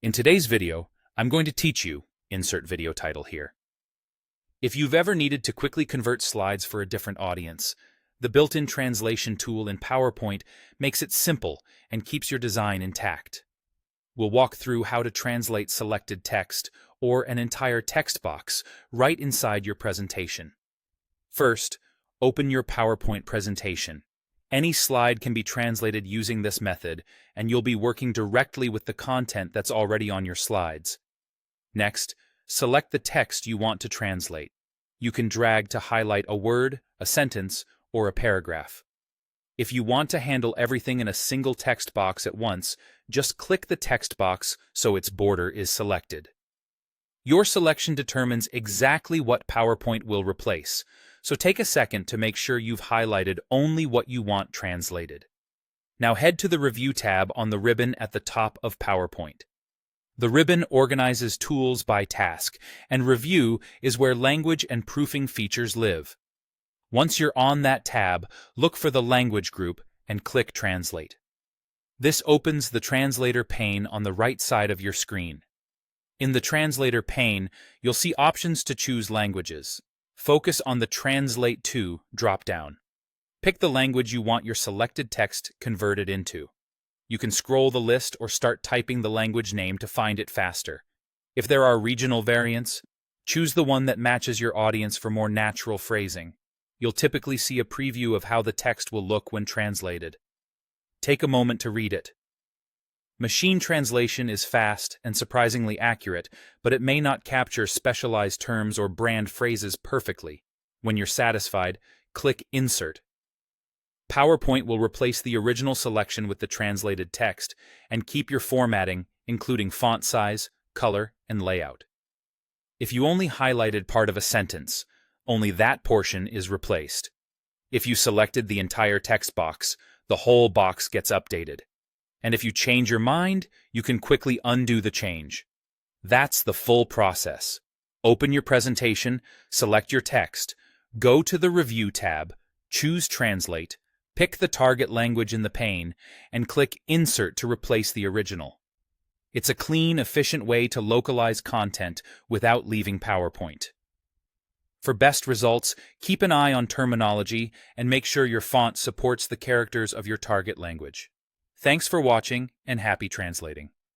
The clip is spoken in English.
In today's video, I'm going to teach you, insert video title here. If you've ever needed to quickly convert slides for a different audience, the built-in translation tool in PowerPoint makes it simple and keeps your design intact. We'll walk through how to translate selected text or an entire text box right inside your presentation. First, open your PowerPoint presentation. Any slide can be translated using this method, and you'll be working directly with the content that's already on your slides. Next, select the text you want to translate. You can drag to highlight a word, a sentence, or a paragraph. If you want to handle everything in a single text box at once, just click the text box so its border is selected. Your selection determines exactly what PowerPoint will replace, so take a second to make sure you've highlighted only what you want translated. Now head to the Review tab on the ribbon at the top of PowerPoint. The ribbon organizes tools by task, and Review is where language and proofing features live. Once you're on that tab, look for the language group and click Translate. This opens the translator pane on the right side of your screen. In the translator pane, you'll see options to choose languages. Focus on the Translate To drop-down. Pick the language you want your selected text converted into. You can scroll the list or start typing the language name to find it faster. If there are regional variants, choose the one that matches your audience for more natural phrasing. You'll typically see a preview of how the text will look when translated. Take a moment to read it. Machine translation is fast and surprisingly accurate, but it may not capture specialized terms or brand phrases perfectly. When you're satisfied, click Insert. PowerPoint will replace the original selection with the translated text and keep your formatting, including font size, color, and layout. If you only highlighted part of a sentence, only that portion is replaced. If you selected the entire text box, the whole box gets updated. And if you change your mind, you can quickly undo the change. That's the full process. Open your presentation, select your text, go to the Review tab, choose Translate, pick the target language in the pane, and click Insert to replace the original. It's a clean, efficient way to localize content without leaving PowerPoint. For best results, keep an eye on terminology and make sure your font supports the characters of your target language. Thanks for watching, and happy translating.